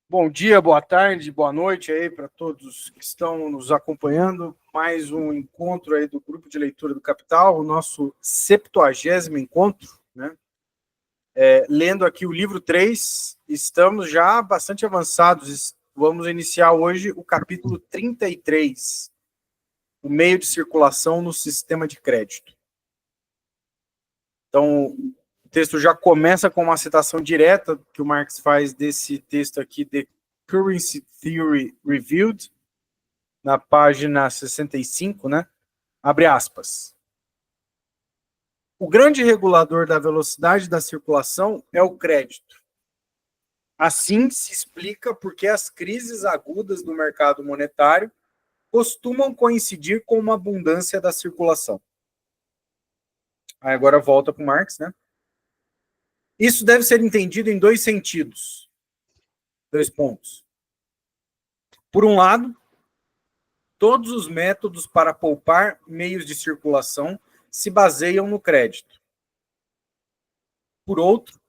Bom dia, boa tarde, boa noite aí para todos que estão nos acompanhando. Mais um encontro aí do Grupo de Leitura do Capital, o nosso 70º encontro, né? Lendo aqui o livro 3, estamos já bastante avançados. Vamos iniciar hoje o capítulo 33, o meio de circulação no sistema de crédito. Então, o texto já começa com uma citação direta que o Marx faz desse texto aqui, The Currency Theory Reviewed, na página 65, né? Abre aspas. O grande regulador da velocidade da circulação é o crédito. Assim se explica por que as crises agudas do mercado monetário costumam coincidir com uma abundância da circulação. Aí agora volta para o Marx, né? Isso deve ser entendido em dois sentidos. Dois pontos. Por um lado, todos os métodos para poupar meios de circulação se baseiam no crédito. Por outro,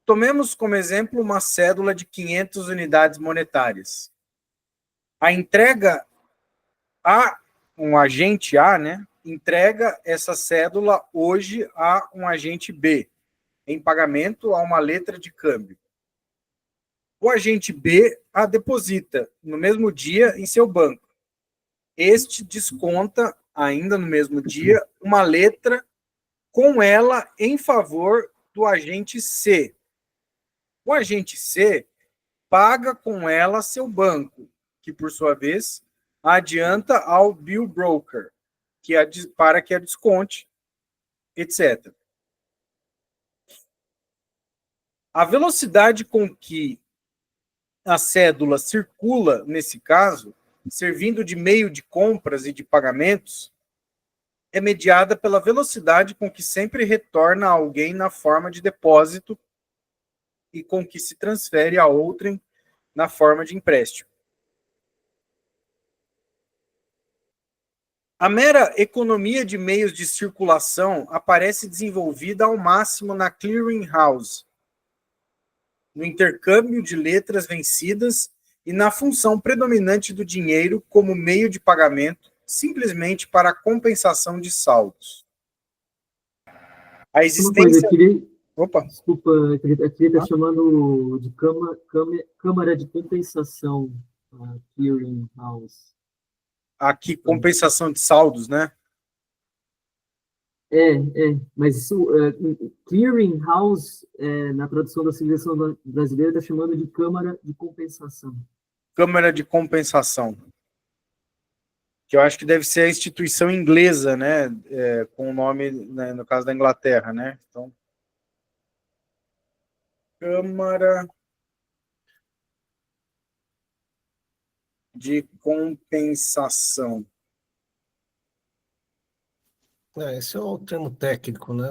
tomemos como exemplo uma cédula de 500 unidades monetárias. A entrega a um agente A, né, entrega essa cédula hoje a um agente B, em pagamento a uma letra de câmbio. O agente B a deposita no mesmo dia em seu banco. Este desconta, ainda no mesmo dia, uma letra com ela em favor do agente C. O agente C paga com ela seu banco, que, por sua vez, adianta ao bill broker, para que a desconte, etc. A velocidade com que a cédula circula, nesse caso, servindo de meio de compras e de pagamentos, é mediada pela velocidade com que sempre retorna a alguém na forma de depósito e com que se transfere a outrem na forma de empréstimo. A mera economia de meios de circulação aparece desenvolvida ao máximo na clearing house, no intercâmbio de letras vencidas e na função predominante do dinheiro como meio de pagamento, simplesmente para a compensação de saldos. A existência... Uma coisa, eu queria... Opa. Desculpa, eu queria estar chamando de câmara de compensação, clearing house. Aqui, compensação de saldos, né? Mas isso, clearing house, na tradução da civilização brasileira, está chamando de câmara de compensação. Câmara de compensação. Que eu acho que deve ser a instituição inglesa, né? Com o nome, né, no caso da Inglaterra, né? Então, Câmara de compensação. Esse é o termo técnico, né?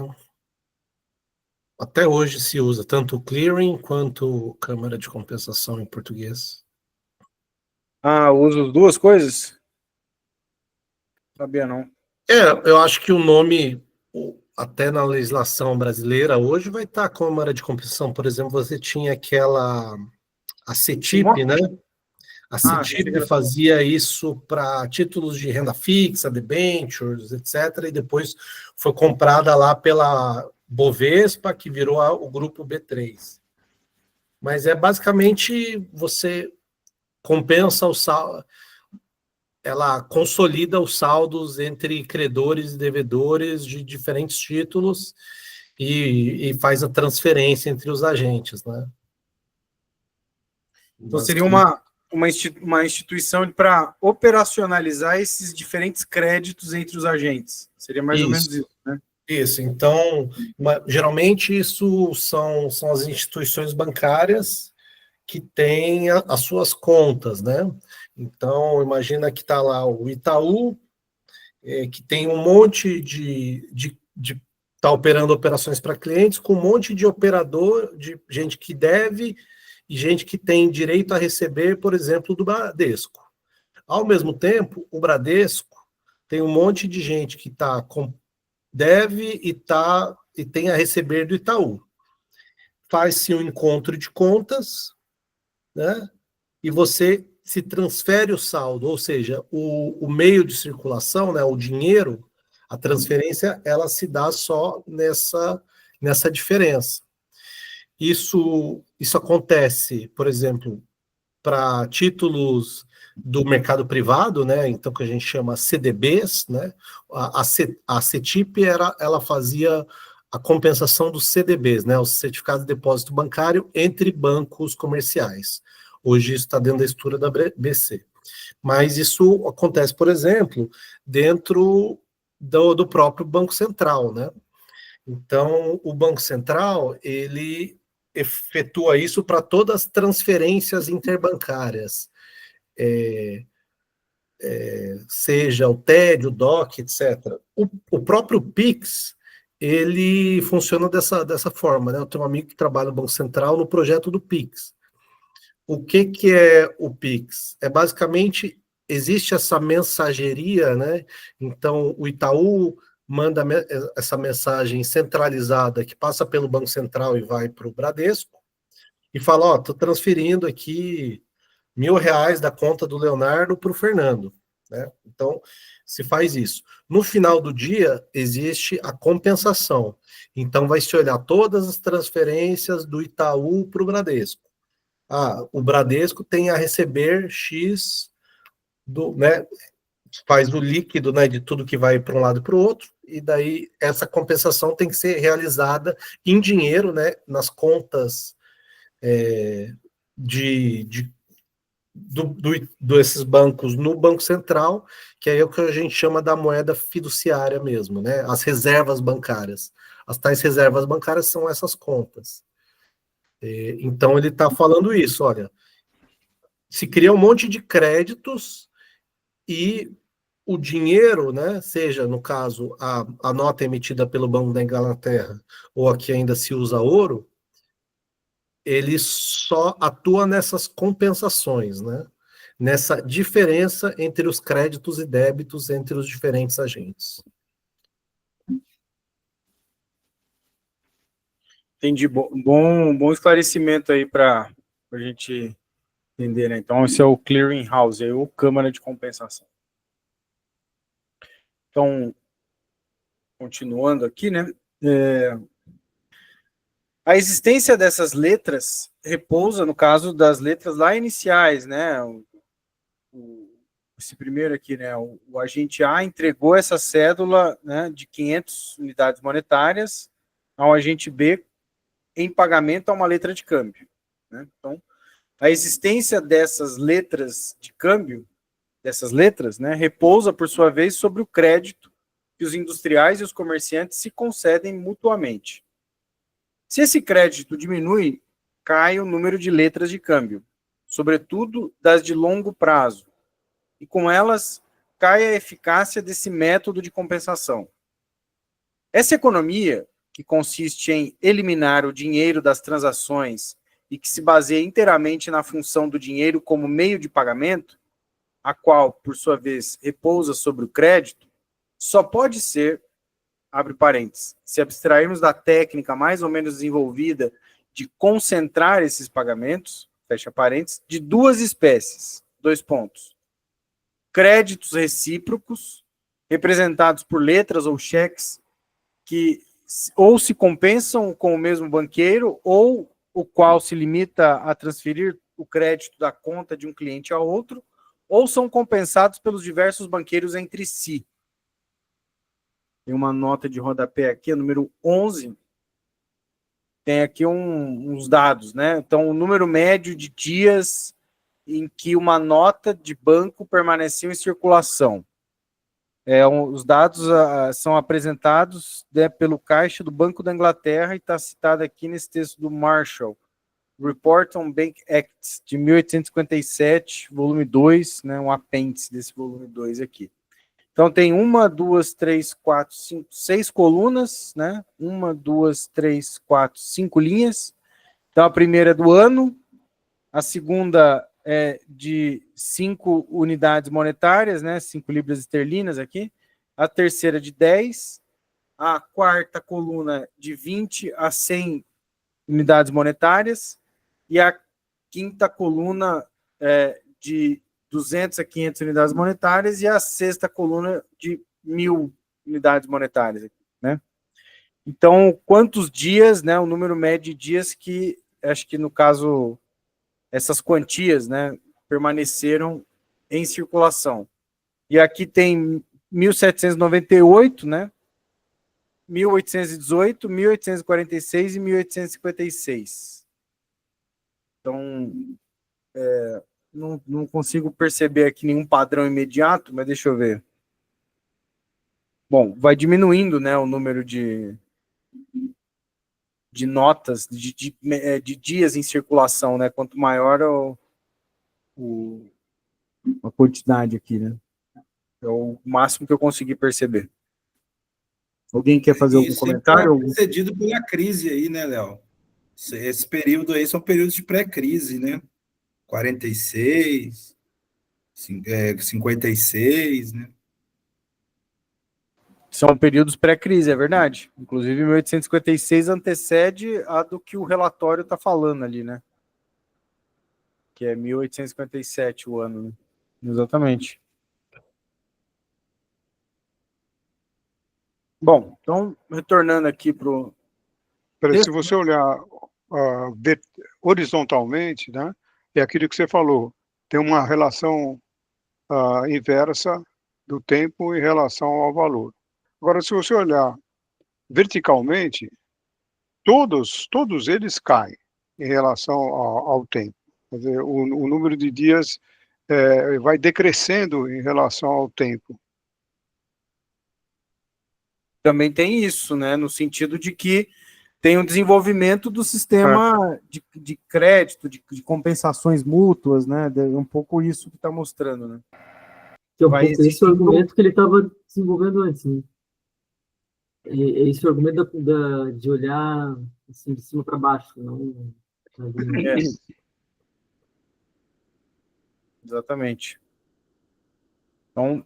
Até hoje se usa tanto o clearing quanto câmara de compensação em português. Usa as duas coisas? Sabia não. Eu acho que o nome, até na legislação brasileira, hoje vai estar câmara de compensação. Por exemplo, você tinha a CETIP, né? A CETIP fazia isso para títulos de renda fixa, debentures, etc. E depois foi comprada lá pela Bovespa, que virou o grupo B3. Mas basicamente você compensa o saldo, ela consolida os saldos entre credores e devedores de diferentes títulos e faz a transferência entre os agentes, né? Então seria uma instituição para operacionalizar esses diferentes créditos entre os agentes. Seria mais ou menos isso, né? Isso. Então, geralmente isso são as instituições bancárias que têm as suas contas, né? Então, imagina que está lá o Itaú, que tem um monte de tá operando operações para clientes, com um monte de operador, de gente que deve e gente que tem direito a receber, por exemplo, do Bradesco. Ao mesmo tempo, o Bradesco tem um monte de gente que deve e tem a receber do Itaú. Faz-se um encontro de contas, né? E você se transfere o saldo, ou seja, o meio de circulação, né, o dinheiro, a transferência, ela se dá só nessa diferença. Isso acontece, por exemplo, para títulos do mercado privado, né? Então, que a gente chama CDBs, né? A CETIP ela fazia a compensação dos CDBs, né? Os certificados de depósito bancário entre bancos comerciais. Hoje isso está dentro da estrutura da BC. Mas isso acontece, por exemplo, dentro do próprio Banco Central, né? Então, o Banco Central, ele efetua isso para todas as transferências interbancárias, seja o TED, o DOC, etc. O próprio PIX, ele funciona dessa forma, né? Eu tenho um amigo que trabalha no Banco Central no projeto do PIX. O que é o PIX? É basicamente, existe essa mensageria, né? Então, o Itaú manda essa mensagem centralizada que passa pelo Banco Central e vai para o Bradesco, e fala, ó, estou transferindo aqui R$ 1.000 da conta do Leonardo para o Fernando, né? Então, se faz isso. No final do dia, existe a compensação. Então, vai se olhar todas as transferências do Itaú para o Bradesco. O Bradesco tem a receber X né? Faz o líquido, né, de tudo que vai para um lado e para o outro, e daí essa compensação tem que ser realizada em dinheiro, né, nas contas desses bancos no Banco Central, que aí é o que a gente chama da moeda fiduciária mesmo, né? As reservas bancárias. As tais reservas bancárias são essas contas. Então ele está falando isso, olha, se cria um monte de créditos e o dinheiro, né, seja, no caso, a nota emitida pelo Banco da Inglaterra, ou aqui ainda se usa ouro, ele só atua nessas compensações, né? Nessa diferença entre os créditos e débitos entre os diferentes agentes. Entendi. Bom esclarecimento aí para a gente entender, né? Então, esse é o clearing house, aí, ou câmara de compensação. Então, continuando aqui, né? A existência dessas letras repousa, no caso das letras lá iniciais, né? Esse primeiro aqui, né? O agente A entregou essa cédula, né, de 500 unidades monetárias ao agente B em pagamento a uma letra de câmbio, né? Então, a existência dessas letras de câmbio, dessas letras, né, repousa, por sua vez, sobre o crédito que os industriais e os comerciantes se concedem mutuamente. Se esse crédito diminui, cai o número de letras de câmbio, sobretudo das de longo prazo, e com elas cai a eficácia desse método de compensação. Essa economia, que consiste em eliminar o dinheiro das transações e que se baseia inteiramente na função do dinheiro como meio de pagamento, a qual, por sua vez, repousa sobre o crédito, só pode ser, abre parênteses, se abstrairmos da técnica mais ou menos desenvolvida de concentrar esses pagamentos, fecha parênteses, de duas espécies, dois pontos. Créditos recíprocos, representados por letras ou cheques, que ou se compensam com o mesmo banqueiro, ou o qual se limita a transferir o crédito da conta de um cliente a outro, ou são compensados pelos diversos banqueiros entre si. Tem uma nota de rodapé aqui, número 11, tem aqui uns dados, né? Então, o número médio de dias em que uma nota de banco permaneceu em circulação. Os dados são apresentados, né, pelo Caixa do Banco da Inglaterra e está citado aqui nesse texto do Marshall, Report on Bank Acts, de 1857, volume 2, né, um apêndice desse volume 2 aqui. Então, tem 1, 2, 3, 4, 5, 6 colunas, né? 1, 2, 3, 4, 5 linhas. Então, a primeira é do ano, a segunda é de 5 unidades monetárias, né? 5 libras esterlinas aqui. A terceira de 10. A quarta coluna de 20 a 100 unidades monetárias. E a quinta coluna de 200 a 500 unidades monetárias e a sexta coluna de 1.000 unidades monetárias, né? Então, quantos dias, né, o número médio de dias que, acho que no caso, essas quantias, né, permaneceram em circulação. E aqui tem 1798, né, 1818, 1846 e 1856. Então, não consigo perceber aqui nenhum padrão imediato, mas deixa eu ver. Bom, vai diminuindo, né, o número de notas, de dias em circulação, né? Quanto maior a quantidade aqui, né? É o máximo que eu consegui perceber. Alguém quer fazer algum comentário? Precedido pela crise aí, né, Léo? Esse período aí são períodos de pré-crise, né? 46, 56, né? São períodos pré-crise, é verdade. Inclusive, 1856 antecede a do que o relatório está falando ali, né? Que é 1857 o ano, né? Exatamente. Bom, então, retornando aqui para o... Se você olhar horizontalmente, né, é aquilo que você falou, tem uma relação inversa do tempo em relação ao valor. Agora, se você olhar verticalmente, todos eles caem em relação ao tempo. Quer dizer, o número de dias vai decrescendo em relação ao tempo. Também tem isso, né? No sentido de que tem um desenvolvimento do sistema de crédito, de compensações mútuas, né? É um pouco isso que está mostrando, né? Que é um pouco esse argumento que ele estava desenvolvendo antes, né? Esse argumento de olhar assim, de cima para baixo, não... Exatamente. Então,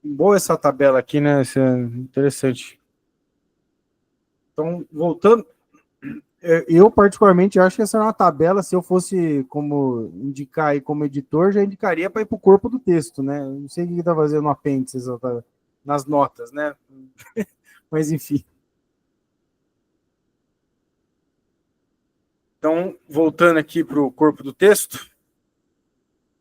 boa essa tabela aqui, né? Isso é interessante. Então, voltando, eu particularmente acho que essa é uma tabela, se eu fosse como indicar aí como editor, já indicaria para ir para o corpo do texto, né? Não sei o que está fazendo no apêndice nas notas, né? Mas enfim. Então, voltando aqui para o corpo do texto,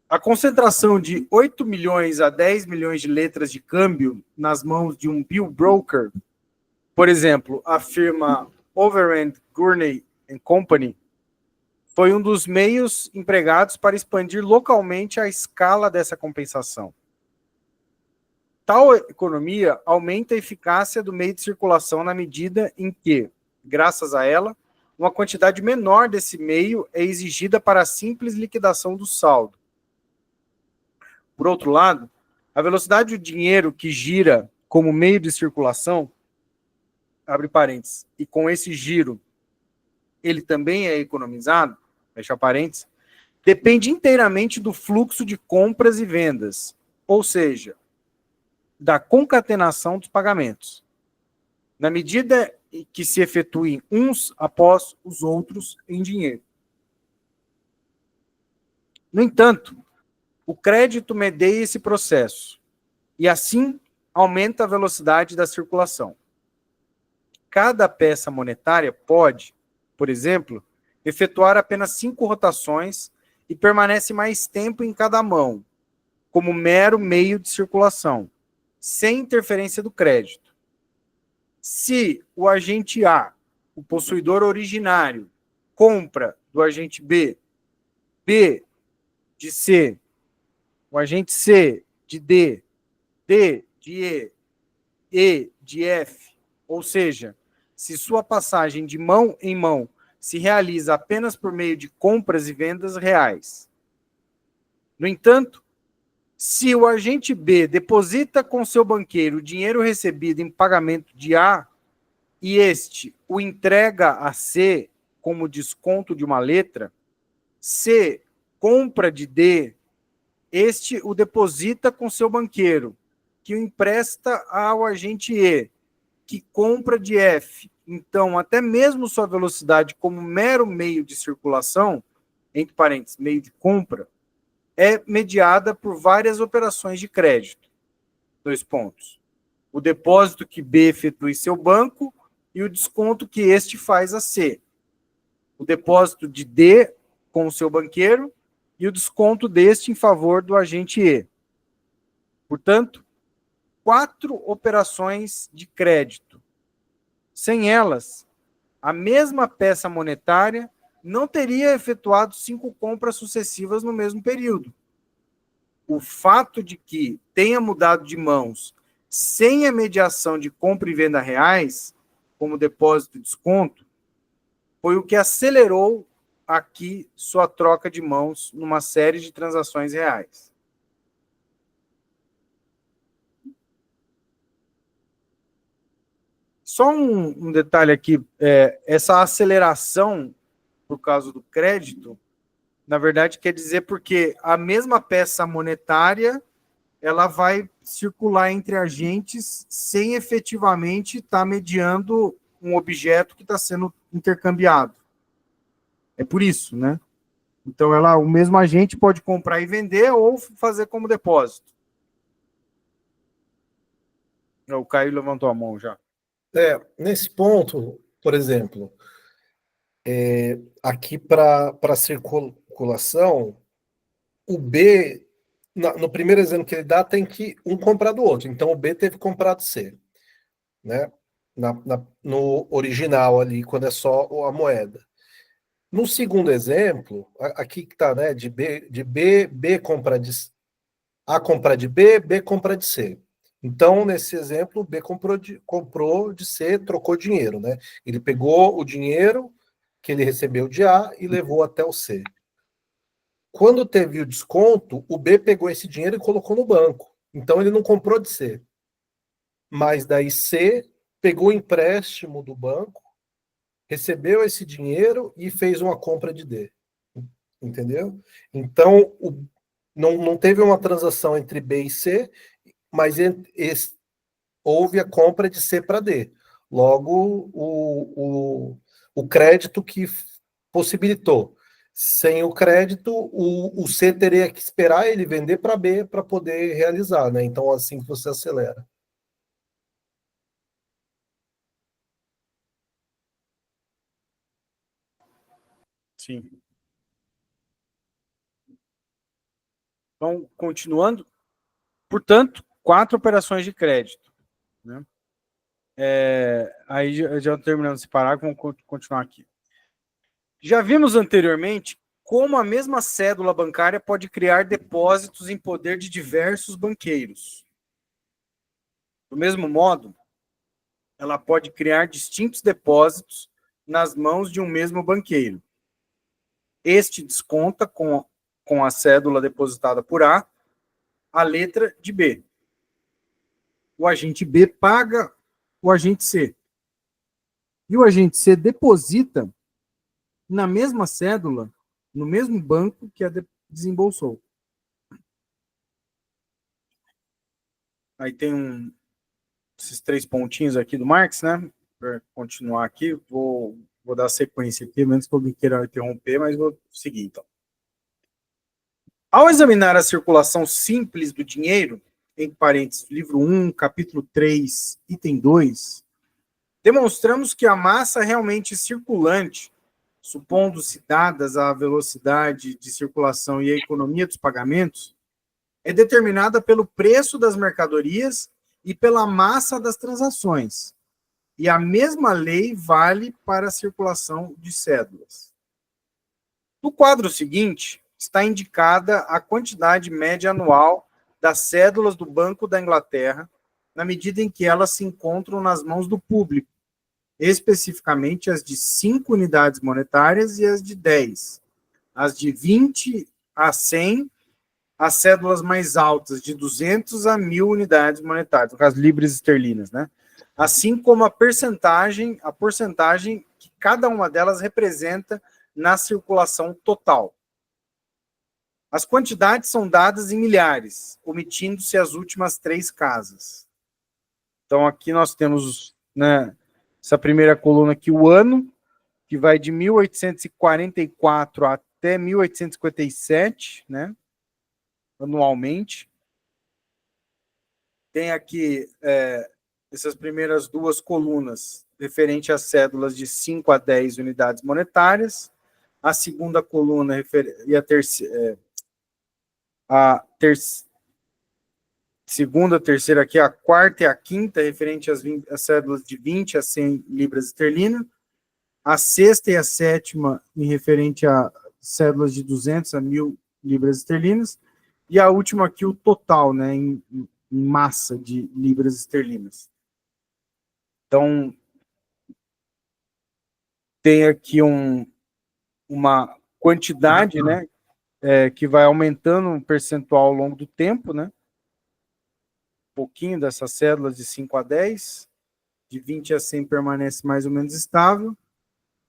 a concentração de 8 milhões a 10 milhões de letras de câmbio nas mãos de um bill broker, por exemplo, a firma Overend Gurney Company, foi um dos meios empregados para expandir localmente a escala dessa compensação. Tal economia aumenta a eficácia do meio de circulação na medida em que, graças a ela, uma quantidade menor desse meio é exigida para a simples liquidação do saldo. Por outro lado, a velocidade do dinheiro que gira como meio de circulação, abre parênteses, e com esse giro ele também é economizado, fecha parênteses, depende inteiramente do fluxo de compras e vendas, ou seja, da concatenação dos pagamentos. Na medida que se efetuem uns após os outros em dinheiro. No entanto, o crédito medeia esse processo e, assim, aumenta a velocidade da circulação. Cada peça monetária pode, por exemplo, efetuar apenas 5 rotações e permanece mais tempo em cada mão, como mero meio de circulação, sem interferência do crédito. Se o agente A, o possuidor originário, compra do agente B, B de C, o agente C de D, D de E de F, ou seja, se sua passagem de mão em mão se realiza apenas por meio de compras e vendas reais. No entanto, se o agente B deposita com seu banqueiro o dinheiro recebido em pagamento de A e este o entrega a C como desconto de uma letra, C compra de D, este o deposita com seu banqueiro, que o empresta ao agente E, que compra de F. Então, até mesmo sua velocidade como mero meio de circulação, entre parênteses, meio de compra, é mediada por várias operações de crédito. 2 pontos. O depósito que B efetua em seu banco e o desconto que este faz a C. O depósito de D com o seu banqueiro e o desconto deste em favor do agente E. Portanto, 4 operações de crédito. Sem elas, a mesma peça monetária não teria efetuado 5 compras sucessivas no mesmo período. O fato de que tenha mudado de mãos sem a mediação de compra e venda reais, como depósito e desconto, foi o que acelerou aqui sua troca de mãos numa série de transações reais. Só um detalhe aqui, essa aceleração por causa do crédito, na verdade quer dizer porque a mesma peça monetária ela vai circular entre agentes sem efetivamente estar mediando um objeto que está sendo intercambiado. É por isso, né? Então, o mesmo agente pode comprar e vender ou fazer como depósito. O Caio levantou a mão já. Nesse ponto, por exemplo, aqui para circulação, o B, no primeiro exemplo que ele dá, tem que um comprar do outro. Então, o B teve que comprar do C. Né? No original ali, quando é só a moeda. No segundo exemplo, aqui que está, né, de B compra de A compra de B, B compra de C. Então, nesse exemplo, B comprou de C, trocou dinheiro, né? Ele pegou o dinheiro que ele recebeu de A e levou até o C. Quando teve o desconto, o B pegou esse dinheiro e colocou no banco. Então, ele não comprou de C. Mas daí C pegou o empréstimo do banco, recebeu esse dinheiro e fez uma compra de D. Entendeu? Então, não teve uma transação entre B e C, mas houve a compra de C para D. Logo, o crédito que possibilitou. Sem o crédito, o C teria que esperar ele vender para B para poder realizar, né? Então, assim que você acelera. Sim. Então, continuando. Portanto, 4 operações de crédito. Né? Aí já terminando esse parágrafo, vamos continuar aqui. Já vimos anteriormente como a mesma cédula bancária pode criar depósitos em poder de diversos banqueiros. Do mesmo modo, ela pode criar distintos depósitos nas mãos de um mesmo banqueiro. Este desconta com a cédula depositada por a letra de B. O agente B paga o agente C. E o agente C deposita na mesma cédula, no mesmo banco que a desembolsou. Aí tem esses 3 pontinhos aqui do Marx, né? Para continuar aqui, vou dar sequência aqui, menos que alguém queira interromper, mas vou seguir então. Ao examinar a circulação simples do dinheiro, entre parênteses, livro 1, capítulo 3, item 2, demonstramos que a massa realmente circulante, supondo-se dadas a velocidade de circulação e a economia dos pagamentos, é determinada pelo preço das mercadorias e pela massa das transações. E a mesma lei vale para a circulação de cédulas. No quadro seguinte, está indicada a quantidade média anual das cédulas do Banco da Inglaterra, na medida em que elas se encontram nas mãos do público, especificamente as de 5 unidades monetárias e as de 10. As de 20 a 100, as cédulas mais altas, de 200 a 1.000 unidades monetárias, no caso, libras esterlinas, né? Assim como a porcentagem que cada uma delas representa na circulação total. As quantidades são dadas em milhares, omitindo-se as últimas 3 casas. Então, aqui nós temos, né, essa primeira coluna aqui, o ano, que vai de 1844 até 1857, né? Anualmente. Tem aqui essas primeiras duas colunas referente às cédulas de 5 a 10 unidades monetárias. A segunda coluna e segunda, terceira aqui, a quarta e a quinta, referente às cédulas de 20 a 100 libras esterlinas. A sexta e a sétima, em referente a cédulas de 200 a 1.000 libras esterlinas. E a última aqui, o total, né, em massa de libras esterlinas. Então, tem aqui uma quantidade, né, que vai aumentando um percentual ao longo do tempo, né? Um pouquinho dessas cédulas de 5 a 10, de 20 a 100 permanece mais ou menos estável,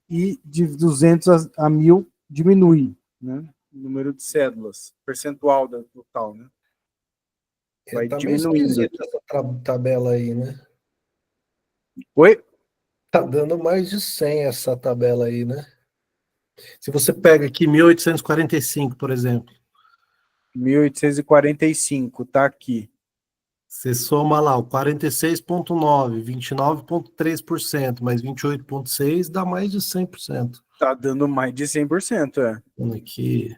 e de 200 a 1.000 diminui, né? O número de cédulas, percentual da total, né? Vai Tá meio diminuindo. esquisito essa tabela aí, né? Oi? Tá dando mais de 100 essa tabela aí, né? Se você pega aqui 1845, por exemplo, 1845, tá aqui. você soma lá o 46,9, 29,3%, mais 28,6 dá mais de 100%. Tá dando mais de 100%, Vamos aqui.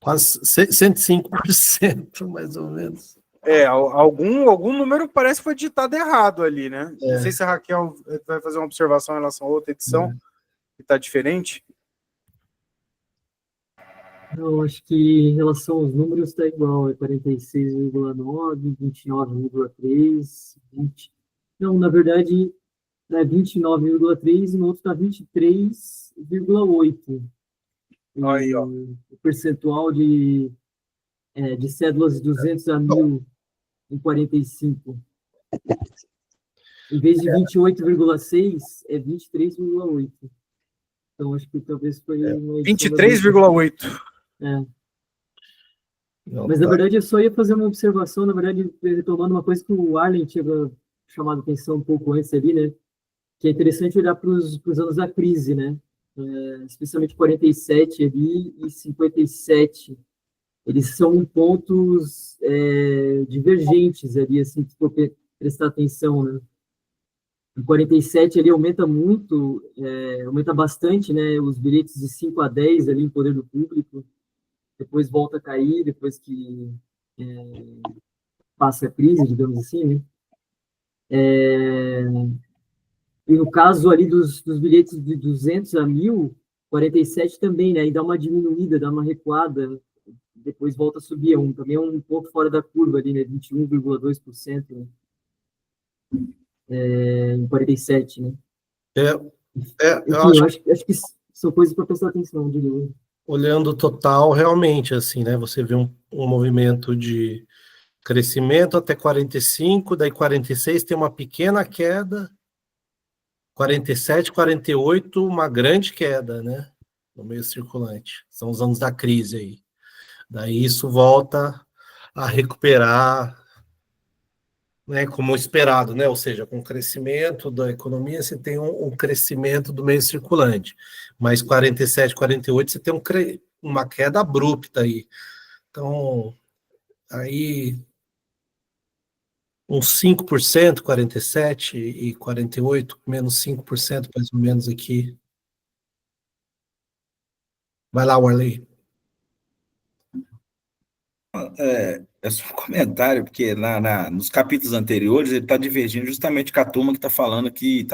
Quase 105%, mais ou menos. Algum número parece que foi digitado errado ali, né? Não sei se a Raquel vai fazer uma observação em relação a outra edição, que está diferente. Eu acho que em relação aos números está igual, é 46,9, 29,3, 20. Não, na verdade, é 29,3 e no outro está 23,8. Aí, ó. O percentual de cédulas de 200 a 1.000 em 45. Em vez de 28,6, é 23,8. Então, acho que talvez foi uma edição 23,8. Mas, na verdade, eu só ia fazer uma observação, na verdade, retomando uma coisa que o Arlen tinha chamado a atenção um pouco antes ali, né? Que é interessante olhar para os anos da crise, né? Especialmente 47 ali e 57. Eles são pontos divergentes ali, assim, se for prestar atenção, né? Em 47 ele aumenta muito, aumenta bastante, né? Os bilhetes de 5 a 10 ali em poder do público, depois volta a cair, depois que passa a crise, digamos assim, né? E no caso ali dos bilhetes de 200 a 1.000, 47 também, né? E dá uma diminuída, dá uma recuada, depois volta a subir, também é um ponto fora da curva ali, né? 21,2%, né? Em 47, né? Eu Enfim, acho que são coisas para prestar atenção, de novo. Olhando o total, realmente, assim, né? Você vê um movimento de crescimento até 45, daí 46 tem uma pequena queda, 47, 48, uma grande queda, né? No meio circulante. São os anos da crise aí. Daí isso volta a recuperar, né, como esperado, né? Ou seja, com o crescimento da economia, você tem um crescimento do meio circulante. Mas 47, 48, você tem uma queda abrupta aí. Então, aí uns 5%, 47 e 48, menos 5% mais ou menos aqui. Vai lá, Warley. É só um comentário, porque nos capítulos anteriores ele está divergindo justamente com a turma que está falando que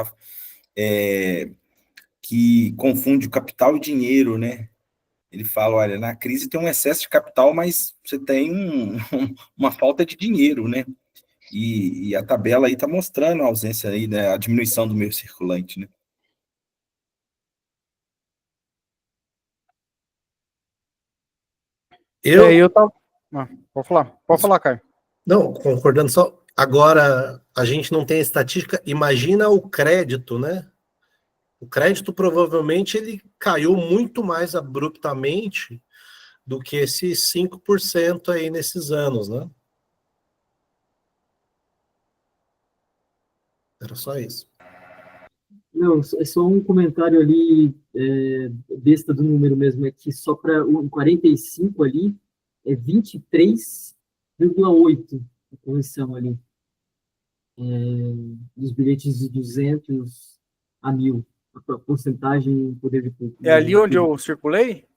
confunde o capital e dinheiro, né? Ele fala, olha, na crise tem um excesso de capital, mas você tem uma falta de dinheiro, né? E a tabela aí está mostrando a ausência aí, né? A diminuição do meio circulante, né? Eu tava... Pode falar, Caio. Não, concordando só. Agora, a gente não tem estatística. Imagina o crédito, né? O crédito provavelmente ele caiu muito mais abruptamente do que esses 5% aí nesses anos, né? Era só isso. Não, é só um comentário ali, besta do número mesmo, é que só para o 45 ali é 23,8 a correção ali, dos bilhetes de 200 a 1.000, a porcentagem em poder de compra. É ali onde eu circulei?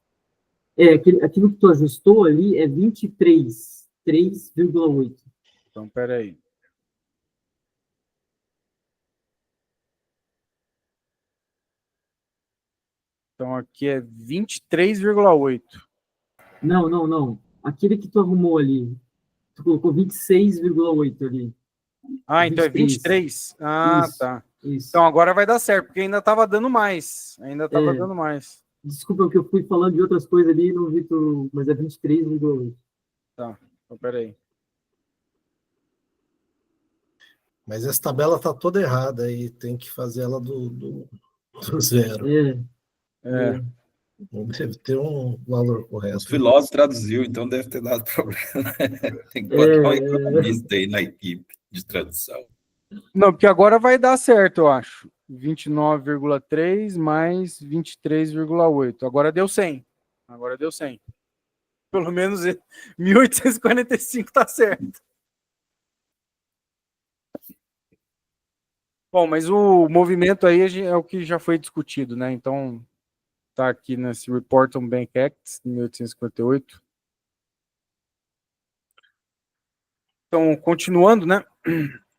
Aquilo que tu ajustou ali é 23,8. Então, peraí. Então, aqui é 23,8. Não. Aquele que tu arrumou ali, tu colocou 26,8 ali. Ah, então é 23. 23? Ah, Isso, tá. isso. Então agora vai dar certo, porque ainda estava dando mais. Ainda estava dando mais. Desculpa que eu fui falando de outras coisas ali e não vi tu, mas é 23,8. Tá, então peraí. Mas essa tabela tá toda errada e tem que fazer ela do zero. É. Deve ter um valor Os correto. filósofos traduziu, então deve ter dado problema. Tem que botar um economista aí na equipe de tradução. Não, porque agora vai dar certo, eu acho. 29,3 mais 23,8. Agora deu 100. Agora deu 100. Pelo menos 1845 tá certo. Bom, mas o movimento aí é o que já foi discutido, né? Então, tá aqui nesse Report on Bank Act, de 1858. Então, continuando, né?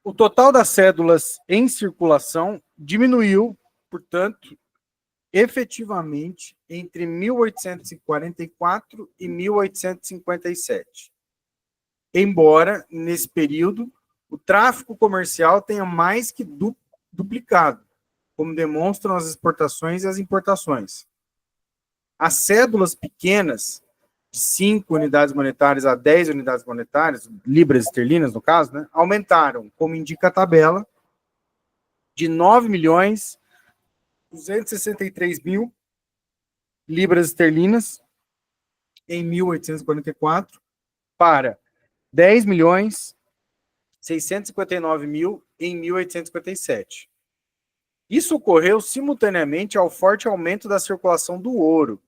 O total das cédulas em circulação diminuiu, portanto, efetivamente entre 1844 e 1857. Embora, nesse período, o tráfego comercial tenha mais que duplicado, como demonstram as exportações e as importações. As cédulas pequenas, de 5 unidades monetárias a 10 unidades monetárias, libras esterlinas no caso, né, aumentaram, como indica a tabela, de 9.263.000 libras esterlinas em 1844 para 10.659.000 em 1857. Isso ocorreu simultaneamente ao forte aumento da circulação do ouro,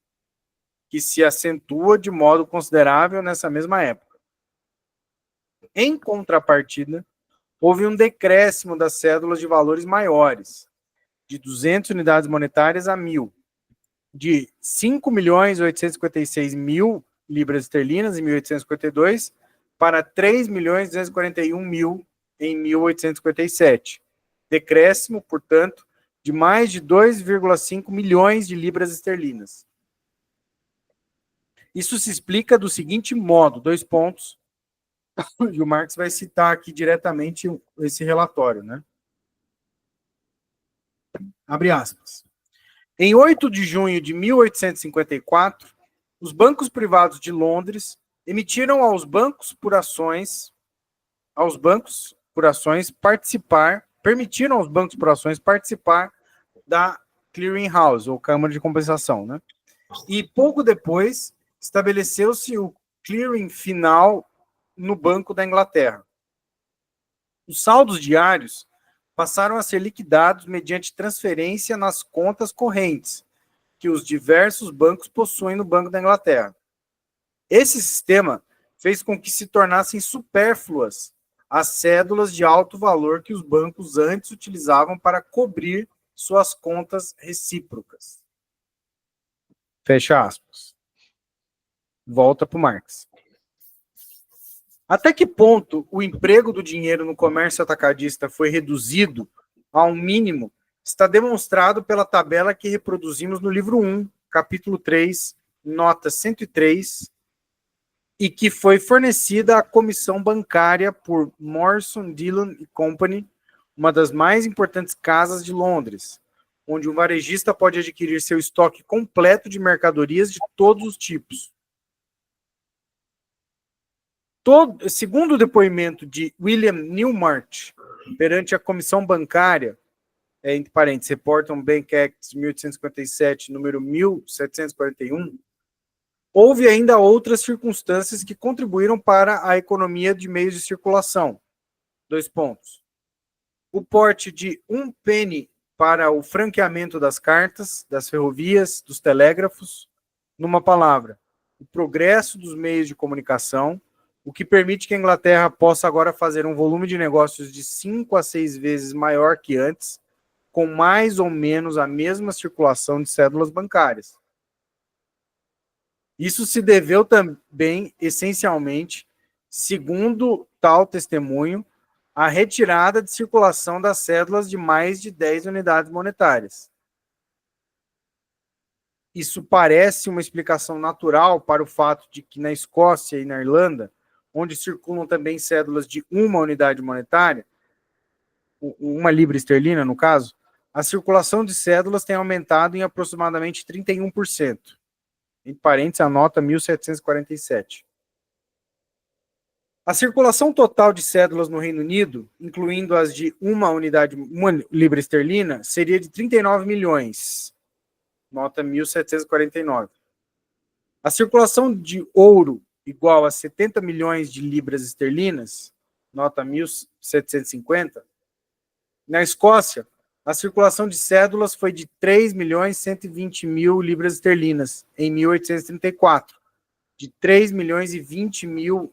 que se acentua de modo considerável nessa mesma época. Em contrapartida, houve um decréscimo das cédulas de valores maiores, de 200 unidades monetárias a 1.000, de 5.856.000 libras esterlinas em 1852 para 3.241.000 em 1857. Decréscimo, portanto, de mais de 2,5 milhões de libras esterlinas. Isso se explica do seguinte modo, 2 pontos, e o Marx vai citar aqui diretamente esse relatório, né? Abre aspas. Em 8 de junho de 1854, os bancos privados de Londres emitiram permitiram aos bancos por ações participar da Clearing House, ou Câmara de Compensação, né? E pouco depois estabeleceu-se o clearing final no Banco da Inglaterra. Os saldos diários passaram a ser liquidados mediante transferência nas contas correntes que os diversos bancos possuem no Banco da Inglaterra. Esse sistema fez com que se tornassem supérfluas as cédulas de alto valor que os bancos antes utilizavam para cobrir suas contas recíprocas. Fecha aspas. Volta para o Marx. Até que ponto o emprego do dinheiro no comércio atacadista foi reduzido ao mínimo está demonstrado pela tabela que reproduzimos no livro 1, capítulo 3, nota 103, e que foi fornecida à comissão bancária por Morrison, Dillon Company, uma das mais importantes casas de Londres, onde um varejista pode adquirir seu estoque completo de mercadorias de todos os tipos. Segundo o depoimento de William Newmarch perante a comissão bancária, entre parênteses, Report on Bank Act de 1857, número 1741, houve ainda outras circunstâncias que contribuíram para a economia de meios de circulação. 2 pontos. O porte de 1 penny para o franqueamento das cartas, das ferrovias, dos telégrafos, numa palavra, o progresso dos meios de comunicação, o que permite que a Inglaterra possa agora fazer um volume de negócios de 5 a 6 vezes maior que antes, com mais ou menos a mesma circulação de cédulas bancárias. Isso se deveu também, essencialmente, segundo tal testemunho, à retirada de circulação das cédulas de mais de 10 unidades monetárias. Isso parece uma explicação natural para o fato de que na Escócia e na Irlanda, onde circulam também cédulas de 1 unidade monetária, 1 libra esterlina, no caso, a circulação de cédulas tem aumentado em aproximadamente 31%. Em parênteses, a nota 1747. A circulação total de cédulas no Reino Unido, incluindo as de 1 libra esterlina, seria de 39 milhões. Nota 1749. A circulação de ouro igual a 70 milhões de libras esterlinas, nota 1750. Na Escócia, a circulação de cédulas foi de 3.120.000 libras esterlinas em 1834, de 3.020.000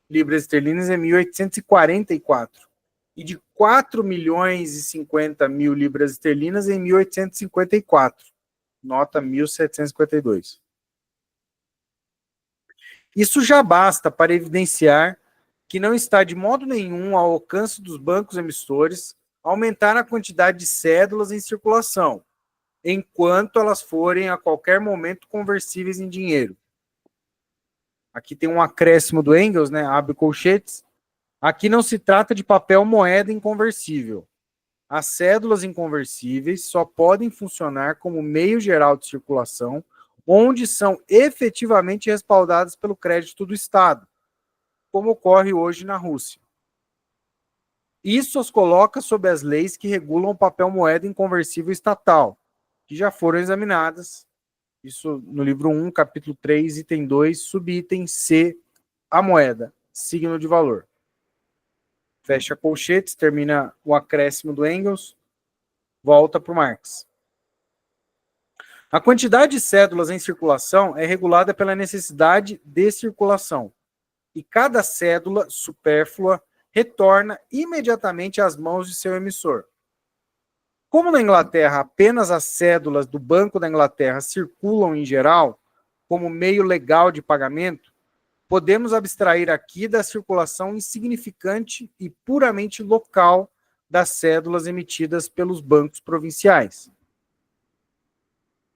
libras esterlinas em 1844 e de 4.050.000 libras esterlinas em 1854, nota 1752. Isso já basta para evidenciar que não está de modo nenhum ao alcance dos bancos emissores aumentar a quantidade de cédulas em circulação, enquanto elas forem a qualquer momento conversíveis em dinheiro. Aqui tem um acréscimo do Engels, né? Abre colchetes. Aqui não se trata de papel moeda inconversível. As cédulas inconversíveis só podem funcionar como meio geral de circulação onde são efetivamente respaldadas pelo crédito do Estado, como ocorre hoje na Rússia. Isso os coloca sob as leis que regulam o papel moeda inconversível estatal, que já foram examinadas, isso no livro 1, capítulo 3, item 2, subitem C, a moeda, signo de valor. Fecha colchetes, termina o acréscimo do Engels, volta para o Marx. A quantidade de cédulas em circulação é regulada pela necessidade de circulação, e cada cédula supérflua retorna imediatamente às mãos de seu emissor. Como na Inglaterra apenas as cédulas do Banco da Inglaterra circulam em geral, como meio legal de pagamento, podemos abstrair aqui da circulação insignificante e puramente local das cédulas emitidas pelos bancos provinciais.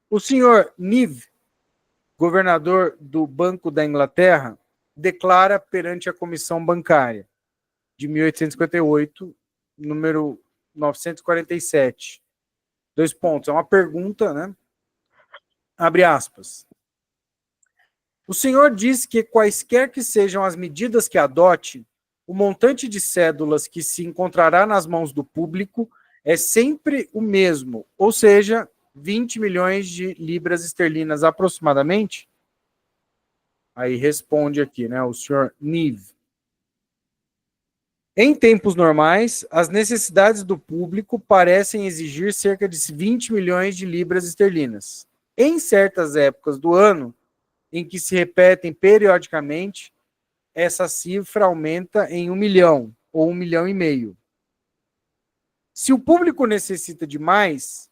O senhor Neave, governador do Banco da Inglaterra, declara perante a Comissão Bancária, de 1858, número 947. 2 pontos. É uma pergunta, né? Abre aspas. O senhor diz que quaisquer que sejam as medidas que adote, o montante de cédulas que se encontrará nas mãos do público é sempre o mesmo, ou seja, 20 milhões de libras esterlinas aproximadamente? Aí responde aqui, né, o senhor Neave. Em tempos normais, as necessidades do público parecem exigir cerca de 20 milhões de libras esterlinas. Em certas épocas do ano, em que se repetem periodicamente, essa cifra aumenta em 1 milhão ou 1,5 milhão. Se o público necessita de mais,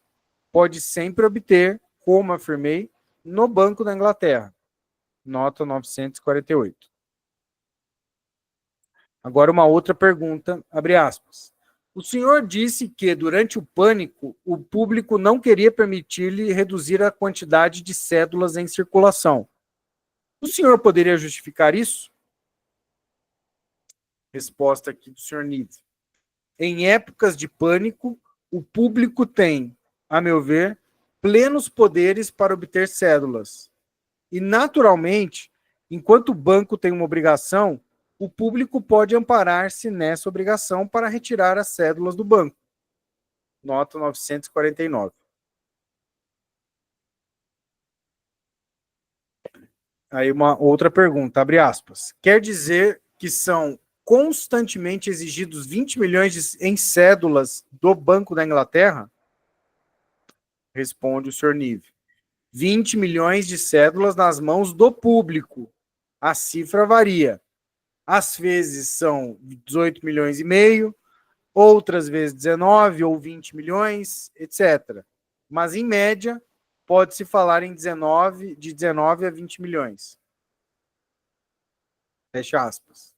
pode sempre obter, como afirmei, no Banco da Inglaterra. Nota 948. Agora uma outra pergunta, abre aspas. O senhor disse que, durante o pânico, o público não queria permitir-lhe reduzir a quantidade de cédulas em circulação. O senhor poderia justificar isso? Resposta aqui do senhor Neave. Em épocas de pânico, o público tem, a meu ver, plenos poderes para obter cédulas. E, naturalmente, enquanto o banco tem uma obrigação, o público pode amparar-se nessa obrigação para retirar as cédulas do banco. Nota 949. Aí uma outra pergunta, abre aspas. Quer dizer que são constantemente exigidos 20 milhões em cédulas do Banco da Inglaterra? Responde o senhor Nive. 20 milhões de cédulas nas mãos do público. A cifra varia. Às vezes são 18 milhões e meio, outras vezes 19 ou 20 milhões, etc. Mas, em média, pode-se falar em de 19 a 20 milhões. Fecha aspas.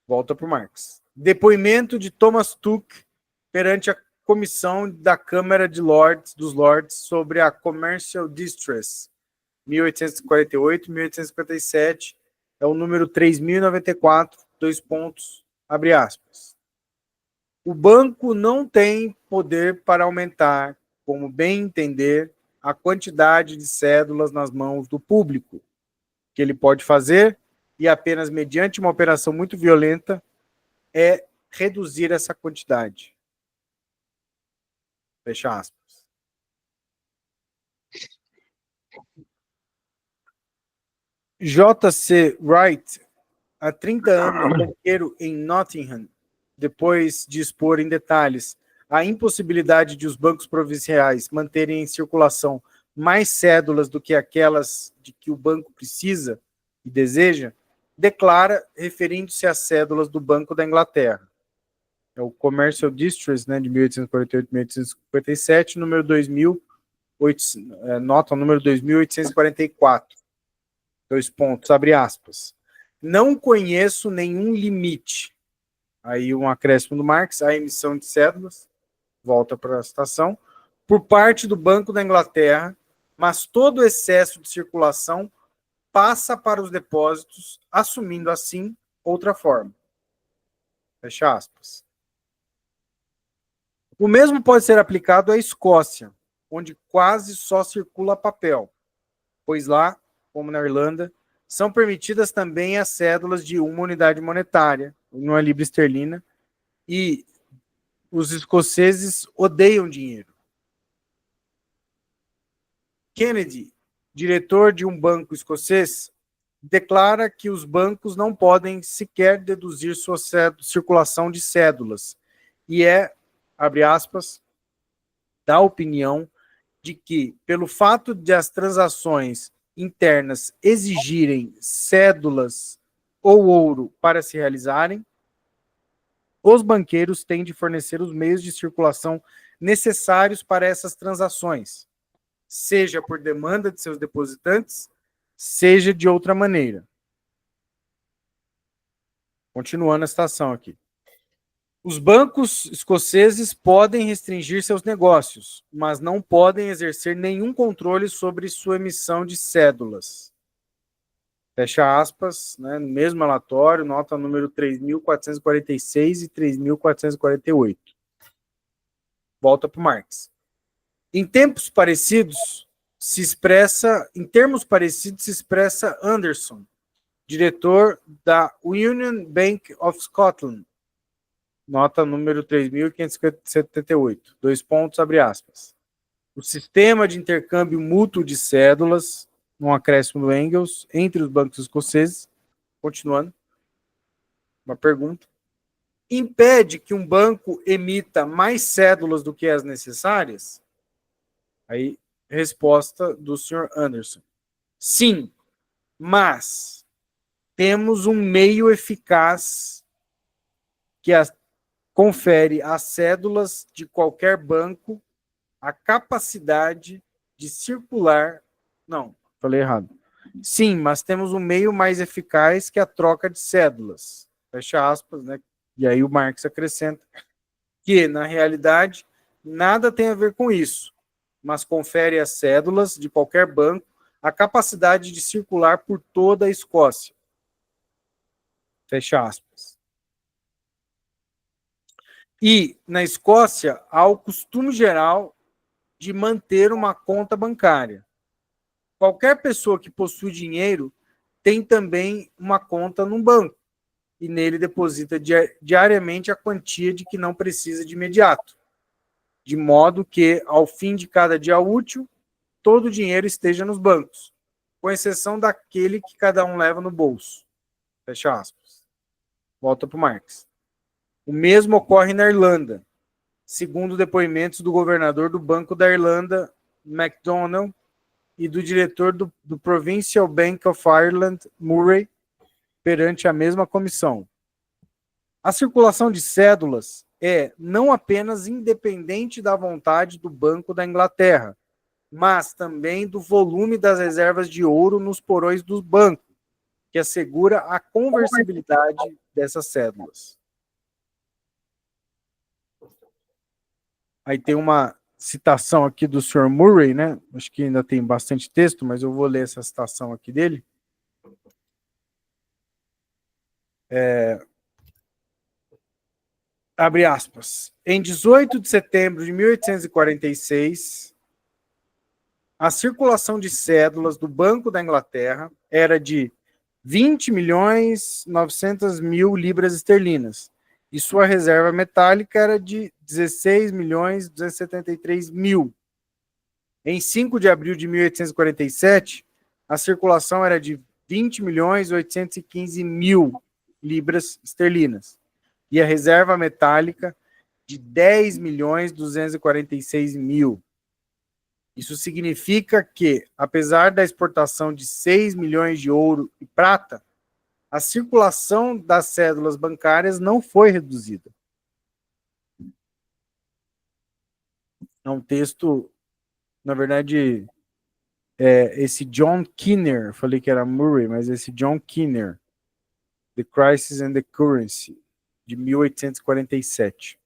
Volta para o Marx. Depoimento de Thomas Tuck perante a comissão da Câmara dos Lords sobre a Commercial Distress, 1848-1857, é o número 3094, abre aspas. O banco não tem poder para aumentar, como bem entender, a quantidade de cédulas nas mãos do público. O que ele pode fazer, e apenas mediante uma operação muito violenta, é reduzir essa quantidade. Fecha aspas. J.C. Wright, há 30 anos, banqueiro em Nottingham, depois de expor em detalhes a impossibilidade de os bancos provinciais manterem em circulação mais cédulas do que aquelas de que o banco precisa e deseja, declara, referindo-se às cédulas do Banco da Inglaterra. É o Commercial Distress, né, de 1848-1857, número 2000, nota número 2844. Abre aspas. Não conheço nenhum limite. Aí um acréscimo do Marx, a emissão de cédulas, volta para a citação, por parte do Banco da Inglaterra, mas todo o excesso de circulação passa para os depósitos, assumindo assim outra forma. Fecha aspas. O mesmo pode ser aplicado à Escócia, onde quase só circula papel, pois lá, como na Irlanda, são permitidas também as cédulas de uma unidade monetária, uma libra esterlina, e os escoceses odeiam dinheiro. Kennedy, diretor de um banco escocês, declara que os bancos não podem sequer deduzir sua circulação de cédulas e abre aspas, da opinião de que, pelo fato de as transações internas exigirem cédulas ou ouro para se realizarem, os banqueiros têm de fornecer os meios de circulação necessários para essas transações, seja por demanda de seus depositantes, seja de outra maneira. Continuando a citação aqui. Os bancos escoceses podem restringir seus negócios, mas não podem exercer nenhum controle sobre sua emissão de cédulas. Fecha aspas, né, no mesmo relatório, nota número 3.446 e 3.448. Volta para o Marx. Em termos parecidos se expressa Anderson, diretor da Union Bank of Scotland, nota número 3.578, abre aspas. O sistema de intercâmbio mútuo de cédulas, num acréscimo do Engels, entre os bancos escoceses, continuando, uma pergunta, impede que um banco emita mais cédulas do que as necessárias? Aí, resposta do Sr. Anderson. Sim, mas temos um meio eficaz que confere às cédulas de qualquer banco a capacidade de circular. Não, falei errado. Sim, mas temos um meio mais eficaz que a troca de cédulas. Fecha aspas, né? E aí o Marx acrescenta que, na realidade, nada tem a ver com isso, mas confere às cédulas de qualquer banco a capacidade de circular por toda a Escócia. Fecha aspas. E, na Escócia, há o costume geral de manter uma conta bancária. Qualquer pessoa que possui dinheiro tem também uma conta num banco e nele deposita diariamente a quantia de que não precisa de imediato, de modo que, ao fim de cada dia útil, todo o dinheiro esteja nos bancos, com exceção daquele que cada um leva no bolso. Fecha aspas. Volta para o Marx. O mesmo ocorre na Irlanda. segundo depoimentos do governador do Banco da Irlanda, MacDonald, e do diretor do Provincial Bank of Ireland, Murray, perante a mesma comissão. A circulação de cédulas é não apenas independente da vontade do Banco da Inglaterra, mas também do volume das reservas de ouro nos porões do banco, que assegura a conversibilidade dessas cédulas. Aí tem uma citação aqui do Sr. Murray, né? Acho que ainda tem bastante texto, mas eu vou ler essa citação aqui dele. Abre aspas. Em 18 de setembro de 1846, a circulação de cédulas do Banco da Inglaterra era de 20.900.000 libras esterlinas, e sua reserva metálica era de 16.273.000. Em 5 de abril de 1847, a circulação era de 20.815.000 libras esterlinas, e a reserva metálica de 10.246.000. Isso significa que, apesar da exportação de 6 milhões de ouro e prata, a circulação das cédulas bancárias não foi reduzida. É um texto, na verdade, esse John Kinner, falei que era Murray, mas esse John Kinner, The Crisis and the Currency, de 1847.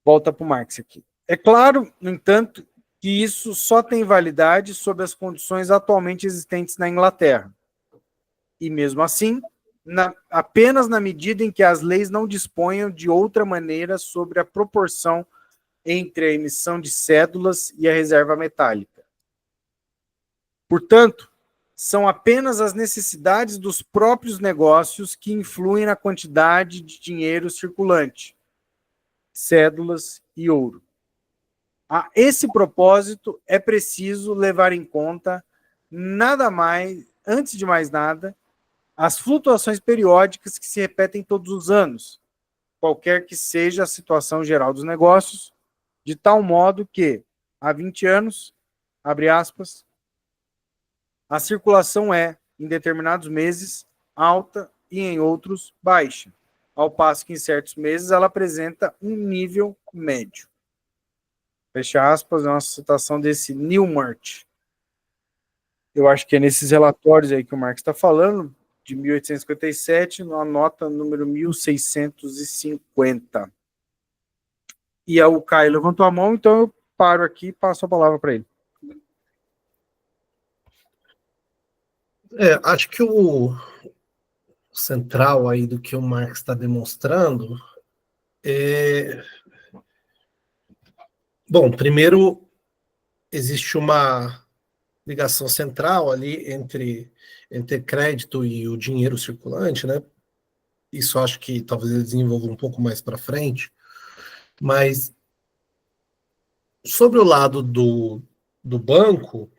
Volta para o Marx aqui. É claro, no entanto, que isso só tem validade sob as condições atualmente existentes na Inglaterra. E mesmo assim, apenas na medida em que as leis não disponham de outra maneira sobre a proporção entre a emissão de cédulas e a reserva metálica. Portanto, são apenas as necessidades dos próprios negócios que influem na quantidade de dinheiro circulante, cédulas e ouro. A esse propósito, é preciso levar em conta, antes de mais nada, as flutuações periódicas que se repetem todos os anos, qualquer que seja a situação geral dos negócios, de tal modo que, há 20 anos, abre aspas, a circulação é, em determinados meses, alta e em outros, baixa, ao passo que em certos meses ela apresenta um nível médio. Fecha aspas, é uma citação desse Newmarch. Eu acho que é nesses relatórios aí que o Marx está falando, de 1857, na nota número 1650. E o Caio levantou a mão, então eu paro aqui e passo a palavra para ele. Acho que o central aí do que o Marx está demonstrando é... Bom, primeiro, existe uma ligação central ali entre crédito e o dinheiro circulante, né? Isso acho que talvez ele desenvolva um pouco mais para frente, mas sobre o lado do banco,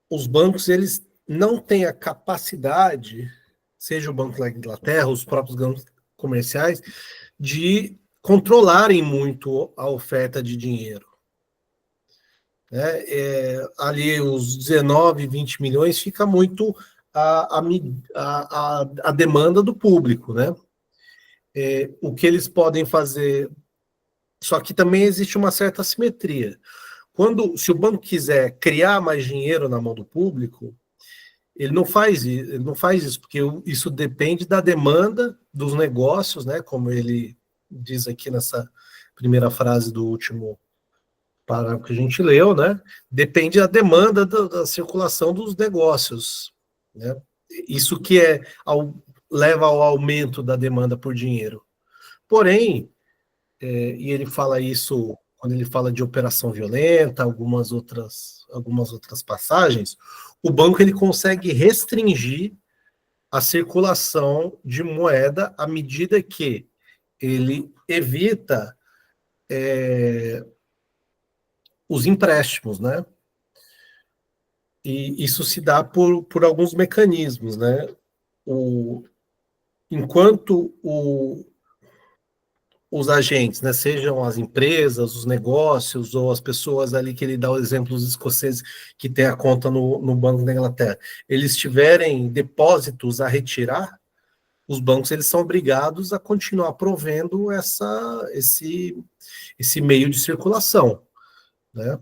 os bancos eles não têm a capacidade, seja o Banco da Inglaterra, os próprios bancos comerciais, de controlarem muito a oferta de dinheiro. Ali os 19, 20 milhões fica muito a demanda do público, né? O que eles podem fazer, só que também existe uma certa assimetria. Se o banco quiser criar mais dinheiro na mão do público, ele não faz isso, porque isso depende da demanda dos negócios, né? Como ele diz aqui nessa primeira frase do último parágrafo que a gente leu, né? Depende da demanda da circulação dos negócios, né? Isso que leva ao aumento da demanda por dinheiro. Porém, e ele fala isso quando ele fala de operação violenta, algumas outras passagens, o banco ele consegue restringir a circulação de moeda à medida que ele evita os empréstimos, né? E isso se dá por alguns mecanismos, né? Enquanto os agentes, né, sejam as empresas, os negócios, ou as pessoas ali que ele dá o exemplo dos escoceses que têm a conta no Banco da Inglaterra, eles tiverem depósitos a retirar, os bancos eles são obrigados a continuar provendo esse meio de circulação, né?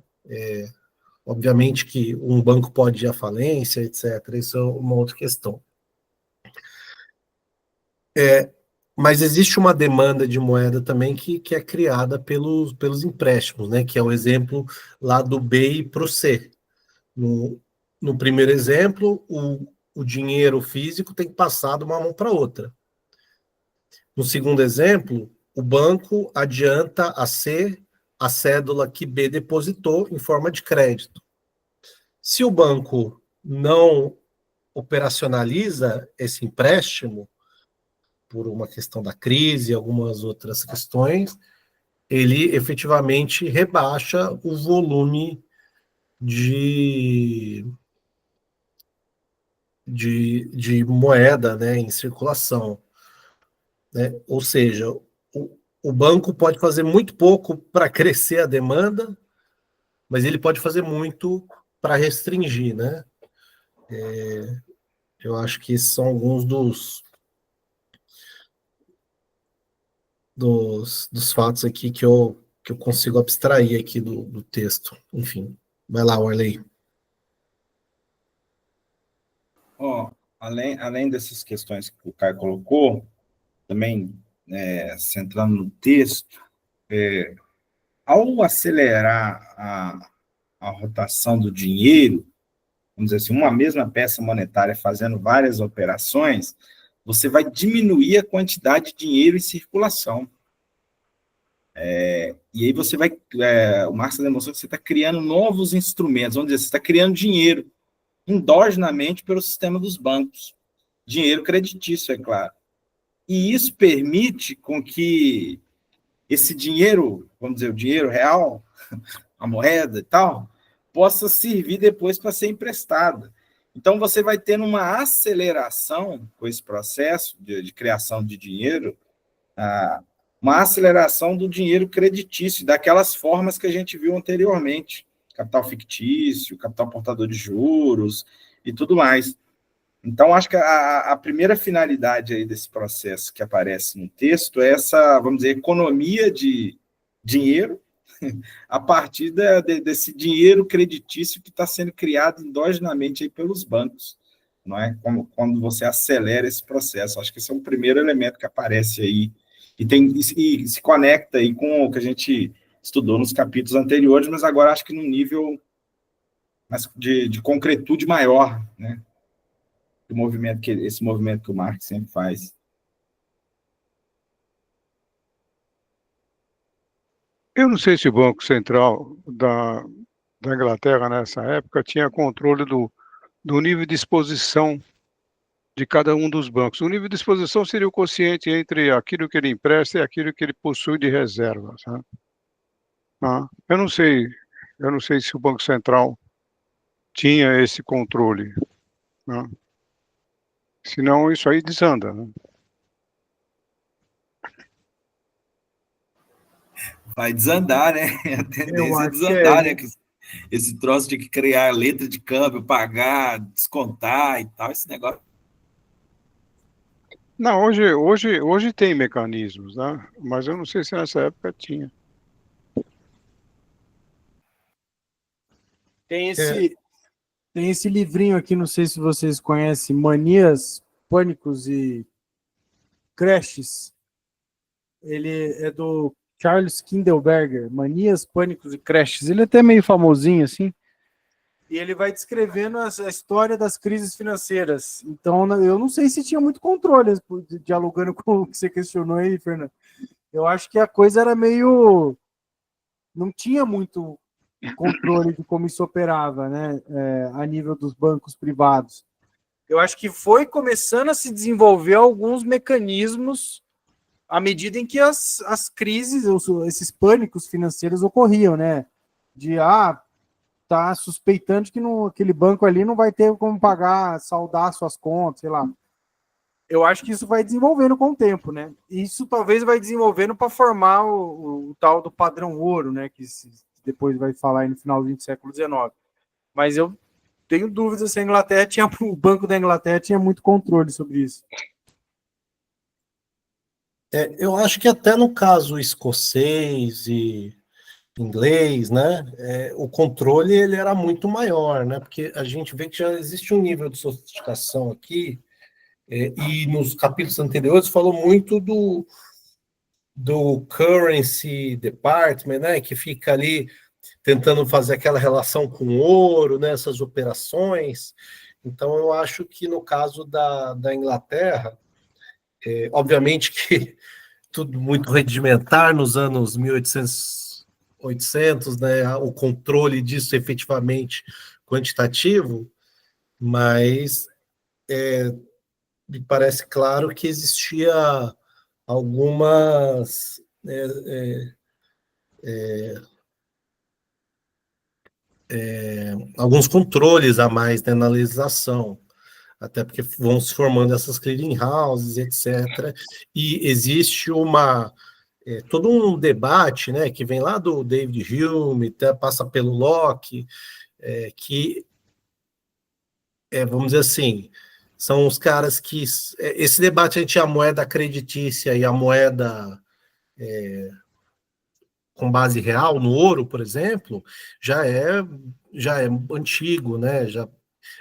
Obviamente que um banco pode ir à falência, etc. Isso é uma outra questão. Mas existe uma demanda de moeda também que é criada pelos empréstimos, né? Que é o exemplo lá do B para o C. No primeiro exemplo, o dinheiro físico tem que passar de uma mão para outra. No segundo exemplo, o banco adianta a C a cédula que B depositou em forma de crédito. Se o banco não operacionaliza esse empréstimo, por uma questão da crise e algumas outras questões, ele efetivamente rebaixa o volume de moeda, né, em circulação, né? Ou seja, o banco pode fazer muito pouco para crescer a demanda, mas ele pode fazer muito para restringir, né? Eu acho que esses são alguns dos fatos aqui que eu consigo abstrair aqui do texto. Enfim, vai lá, Warley. Ó, além dessas questões que o Caio colocou, também centrando no texto, ao acelerar a rotação do dinheiro, vamos dizer assim, uma mesma peça monetária fazendo várias operações, você vai diminuir a quantidade de dinheiro em circulação. E aí você vai, o Marx demonstrou que você está criando novos instrumentos, vamos dizer, você está criando dinheiro endogenamente pelo sistema dos bancos. Dinheiro creditício, é claro. E isso permite com que esse dinheiro, vamos dizer, o dinheiro real, a moeda e tal, possa servir depois para ser emprestada. Então, você vai tendo uma aceleração com esse processo de criação de dinheiro, uma aceleração do dinheiro creditício, daquelas formas que a gente viu anteriormente, capital fictício, capital portador de juros e tudo mais. Então, acho que a primeira finalidade aí desse processo que aparece no texto é essa, vamos dizer, economia de dinheiro a partir desse dinheiro creditício que está sendo criado endogenamente aí pelos bancos, não é? Quando você acelera esse processo. Acho que esse é o primeiro elemento que aparece aí e se conecta aí com o que a gente estudou nos capítulos anteriores, mas agora acho que num nível de concretude maior, né? Esse movimento que o Marx sempre faz. Eu não sei se o Banco Central da Inglaterra, nessa época, tinha controle do nível de exposição de cada um dos bancos. O nível de exposição seria o quociente entre aquilo que ele empresta e aquilo que ele possui de reservas, né? Eu não sei se o Banco Central tinha esse controle, né? Senão isso aí desanda, né? Vai desandar, né? A tendência é acho que desandar, é, né? Esse troço de criar letra de câmbio, pagar, descontar e tal, esse negócio. Não, hoje tem mecanismos, né? Mas eu não sei se nessa época tinha. Tem esse livrinho aqui, não sei se vocês conhecem, Manias, Pânicos e Crashes. Ele é do Charles Kindleberger, Manias, Pânicos e Crashes. Ele é até meio famosinho, assim. E ele vai descrevendo a história das crises financeiras. Então, eu não sei se tinha muito controle, dialogando com o que você questionou aí, Fernando. Eu acho que a coisa era meio... Não tinha muito controle de como isso operava, né? A nível dos bancos privados. Eu acho que foi começando a se desenvolver alguns mecanismos à medida em que as crises, esses pânicos financeiros ocorriam, né? De, tá suspeitando que aquele banco ali não vai ter como pagar, saldar suas contas, sei lá. eu acho que isso vai desenvolvendo com o tempo, né? Isso talvez vai desenvolvendo para formar o tal do padrão ouro, né? Que depois vai falar aí no finalzinho do século XIX. Mas eu tenho dúvidas se a Inglaterra tinha, o Banco da Inglaterra tinha muito controle sobre isso. Eu acho que até no caso escocês e inglês, né, o controle ele era muito maior, né, porque a gente vê que já existe um nível de sofisticação aqui, e nos capítulos anteriores falou muito do Currency Department, né, que fica ali tentando fazer aquela relação com ouro, né, essas operações. Então, eu acho que no caso da Inglaterra, obviamente que tudo muito rudimentar nos anos 1800, né, o controle disso efetivamente quantitativo, mas me parece claro que existia algumas alguns controles a mais, né, na legislação, até porque vão se formando essas clearing houses, etc. E existe todo um debate, né, que vem lá do David Hume, até passa pelo Locke, que, vamos dizer assim, são os caras que... esse debate entre a moeda creditícia e a moeda com base real, no ouro, por exemplo, já é antigo, né?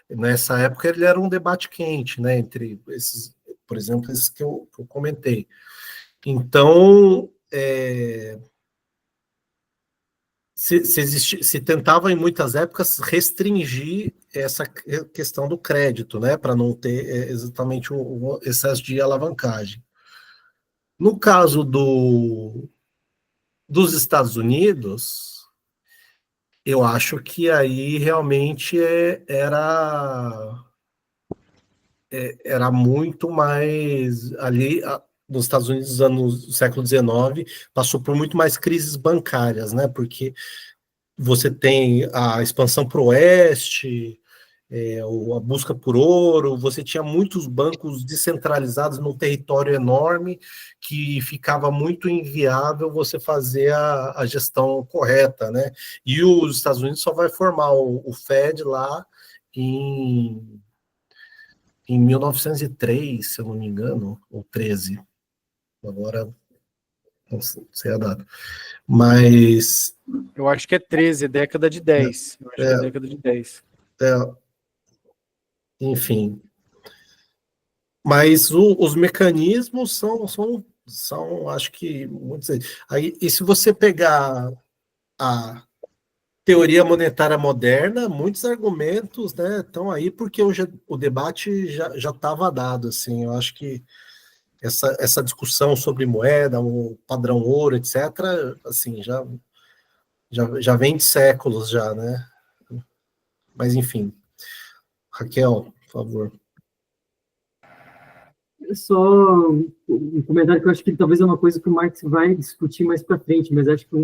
Nessa época ele era um debate quente, né? Entre esses, por exemplo, esses que eu comentei. Então, se tentava em muitas épocas restringir essa questão do crédito, né? Para não ter exatamente o excesso de alavancagem. No caso dos Estados Unidos, eu acho que aí realmente era muito mais ali nos Estados Unidos, do século XIX, passou por muito mais crises bancárias, né? Porque você tem a expansão para o oeste, a busca por ouro, você tinha muitos bancos descentralizados num território enorme que ficava muito inviável você fazer a gestão correta, né? E os Estados Unidos só vai formar o Fed lá em 1903, se eu não me engano, ou 13. Agora não sei a data. Mas... eu acho que é 13, década de 10. Eu acho que é década de 10. Enfim. Mas os mecanismos são, acho que... Aí, e se você pegar a teoria monetária moderna, muitos argumentos, né, estão aí porque o debate já estava dado. Assim, eu acho que essa discussão sobre moeda, o padrão ouro, etc., assim, já vem de séculos já, né? Mas, enfim. Raquel, por favor. Só um comentário que eu acho que talvez é uma coisa que o Marx vai discutir mais para frente, mas acho que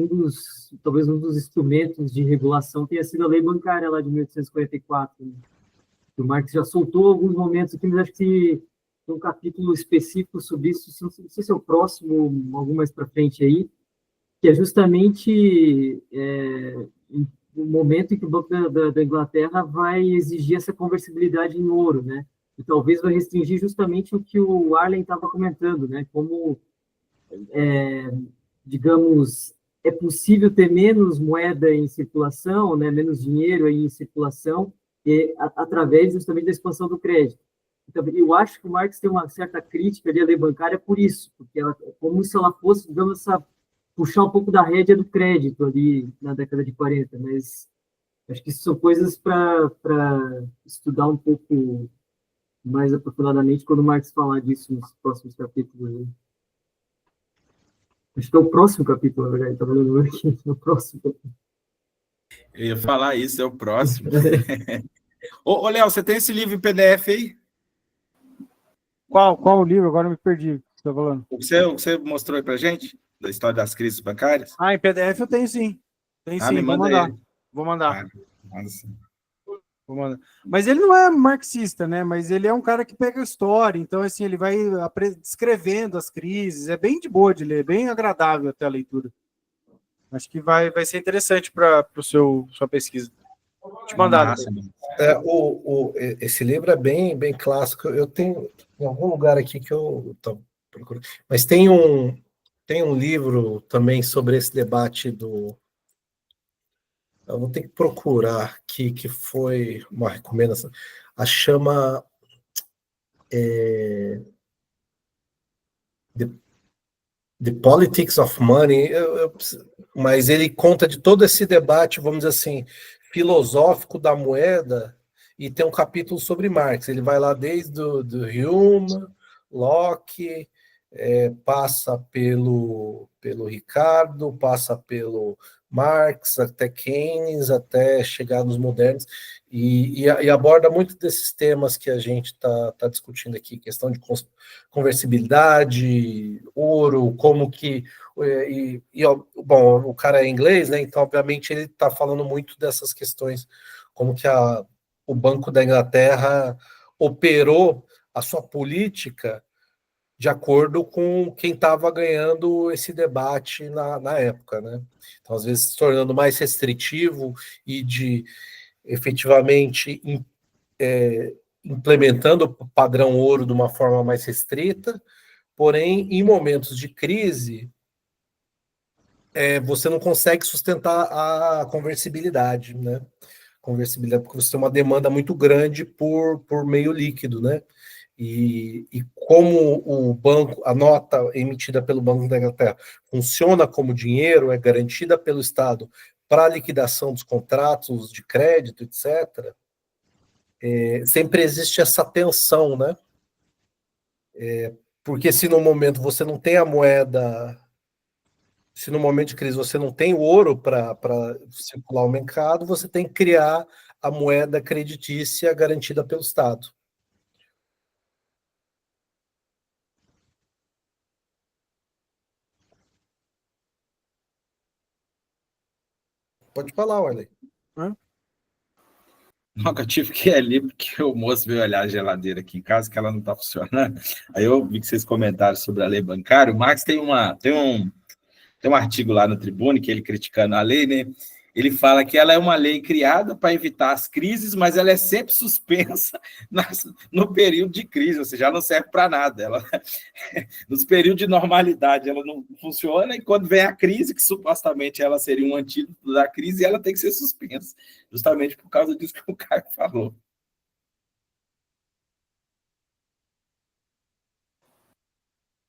talvez um dos instrumentos de regulação tenha sido a lei bancária lá de 1844. Né? O Marx já soltou alguns momentos aqui, mas acho que tem um capítulo específico sobre isso, não sei se é o próximo, algum mais para frente aí, que é justamente o momento em que o Banco da Inglaterra vai exigir essa conversibilidade em ouro, né? E talvez vai restringir justamente o que o Arlen estava comentando, né? Como, digamos, é possível ter menos moeda em circulação, né? Menos dinheiro aí em circulação, através justamente da expansão do crédito. Então, eu acho que o Marx tem uma certa crítica ali à lei bancária por isso, porque como se ela fosse, digamos, puxar um pouco da rédea do crédito ali na década de 40, mas acho que isso são coisas para estudar um pouco mais aprofundadamente quando o Marx falar disso nos próximos capítulos. Né? Acho que é o próximo capítulo, na verdade, está vendo aqui, é o próximo capítulo. Eu ia falar isso, é o próximo. Ô, Léo, você tem esse livro em PDF aí? Qual o livro? Agora eu me perdi. O que você está falando? O que você mostrou aí pra gente? Da história das crises bancárias? Em PDF eu tenho sim. Tem sim, me vou manda mandar. ele. Vou mandar. Manda sim. Mas ele não é marxista, né? Mas ele é um cara que pega a história, então assim, ele vai descrevendo as crises, é bem de boa de ler, bem agradável até a leitura. Acho que vai ser interessante para sua pesquisa. Vou te mandar. Massa. Esse livro é bem clássico. Eu tenho em algum lugar aqui que eu tô procurando. Mas tem um livro também sobre esse debate do. Eu vou ter que procurar aqui, que foi uma recomendação. A chama The Politics of Money, mas ele conta de todo esse debate, vamos dizer assim, filosófico da moeda, e tem um capítulo sobre Marx. Ele vai lá desde do Hume, Locke, passa pelo Ricardo, passa pelo Marx, até Keynes, até chegar nos modernos, e aborda muito desses temas que a gente está discutindo aqui, questão de conversibilidade, ouro, como que... bom, o cara é inglês, né? Então, obviamente, ele está falando muito dessas questões, como que o Banco da Inglaterra operou a sua política de acordo com quem estava ganhando esse debate na época, né? Então, às vezes, se tornando mais restritivo e de efetivamente implementando o padrão ouro de uma forma mais restrita, porém, em momentos de crise, você não consegue sustentar a conversibilidade, né? Conversibilidade, porque você tem uma demanda muito grande por meio líquido, né? E como a nota emitida pelo Banco da Inglaterra funciona como dinheiro, é garantida pelo Estado para a liquidação dos contratos de crédito, etc., sempre existe essa tensão, né? Porque se no momento você não tem a moeda, se no momento de crise você não tem o ouro para circular o mercado, você tem que criar a moeda creditícia garantida pelo Estado. Pode falar, Warley. Não, eu tive que ir ali porque o moço veio olhar a geladeira aqui em casa, que ela não está funcionando. Aí eu vi que vocês comentaram sobre a lei bancária. O Marx tem um artigo lá no Tribune, que ele criticando a lei, né? Ele fala que ela é uma lei criada para evitar as crises, mas ela é sempre suspensa no período de crise, ou seja, ela não serve para nada. Nos períodos de normalidade ela não funciona, e quando vem a crise, que supostamente ela seria um antídoto da crise, ela tem que ser suspensa, justamente por causa disso que o Caio falou.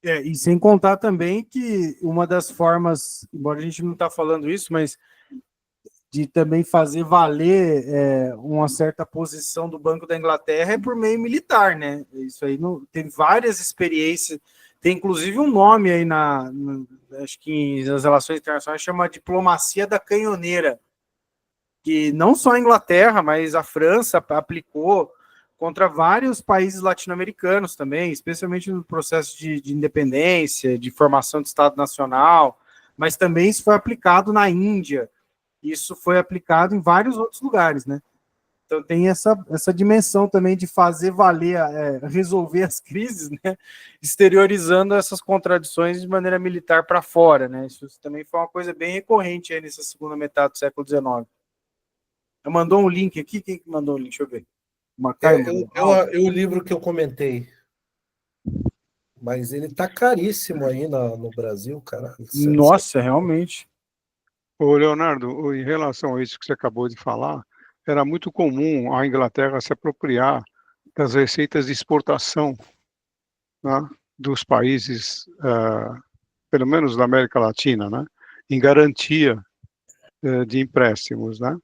E sem contar também que uma das formas, embora a gente não está falando isso, mas de também fazer valer uma certa posição do Banco da Inglaterra é por meio militar, né? Isso aí tem várias experiências, tem inclusive um nome aí acho que nas relações internacionais chama diplomacia da canhoneira, que não só a Inglaterra, mas a França aplicou contra vários países latino-americanos também, especialmente no processo de independência, de formação de Estado Nacional, mas também isso foi aplicado na Índia, isso foi aplicado em vários outros lugares, né? Então tem essa dimensão também de fazer valer, resolver as crises, né? Exteriorizando essas contradições de maneira militar para fora, né? Isso também foi uma coisa bem recorrente aí nessa segunda metade do século XIX. Mandou um link aqui, quem que mandou o link? Deixa eu ver. O livro que eu comentei, mas ele está caríssimo aí no Brasil, cara. Nossa, realmente. Ô, Leonardo, em relação a isso que você acabou de falar, era muito comum a Inglaterra se apropriar das receitas de exportação, né, dos países, pelo menos da América Latina, né, em garantia de empréstimos, né?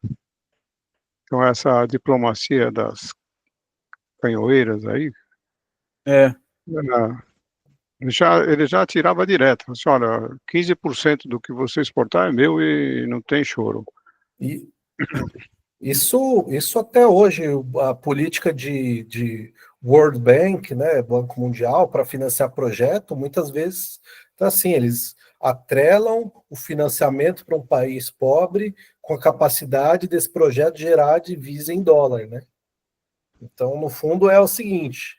Então, essa diplomacia das canhoeiras aí, ele já tirava direto. Assim, olha, 15% do que você exportar é meu e não tem choro. E isso até hoje, a política de World Bank, né, Banco Mundial, para financiar projeto, muitas vezes, então, assim, eles atrelam o financiamento para um país pobre com a capacidade desse projeto gerar divisa em dólar, né? Então, no fundo, é o seguinte,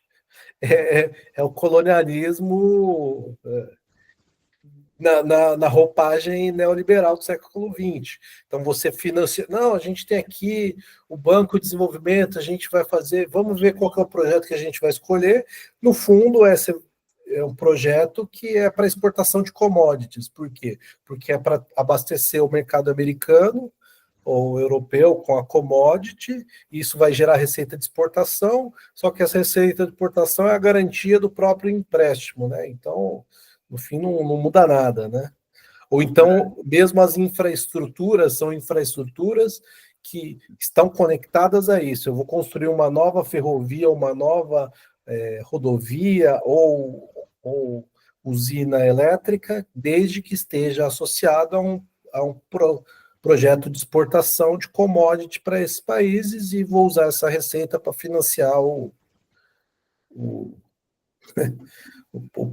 é o colonialismo na roupagem neoliberal do século XX. Então, você financia... Não, a gente tem aqui o Banco de Desenvolvimento, a gente vai fazer... Vamos ver qual que é o projeto que a gente vai escolher. No fundo, é um projeto que é para exportação de commodities. Por quê? Porque é para abastecer o mercado americano ou europeu com a commodity, isso vai gerar receita de exportação, só que essa receita de exportação é a garantia do próprio empréstimo, né? Então, no fim, não muda nada, né? Ou então, mesmo as infraestruturas são infraestruturas que estão conectadas a isso. Eu vou construir uma nova ferrovia, uma nova rodovia ou usina elétrica, desde que esteja associado a um projeto de exportação de commodity para esses países, e vou usar essa receita para financiar o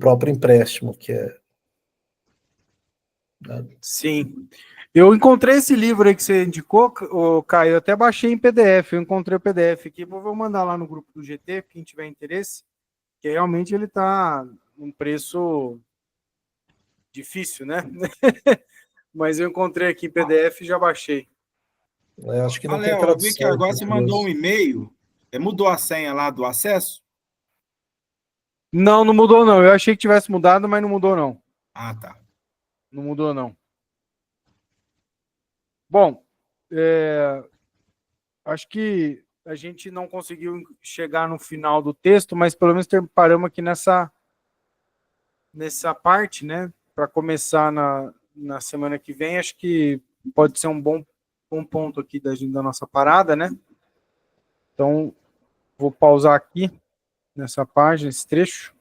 próprio empréstimo, que é... Sim. Eu encontrei esse livro aí que você indicou, Caio, eu até baixei em PDF, eu encontrei o PDF aqui, vou mandar lá no grupo do GT, quem tiver interesse, que realmente ele está num preço difícil, né? Mas eu encontrei aqui em PDF e já baixei. Acho que não tem Léo, eu vi que tradução. agora você mandou um e-mail, mudou a senha lá do acesso? Não mudou não, eu achei que tivesse mudado, mas não mudou não. Ah, tá. Não mudou não. Bom, acho que a gente não conseguiu chegar no final do texto, mas pelo menos paramos aqui nessa parte, né? Para começar na semana que vem, acho que pode ser um bom ponto aqui da nossa parada, né? Então, vou pausar aqui nessa página, esse trecho.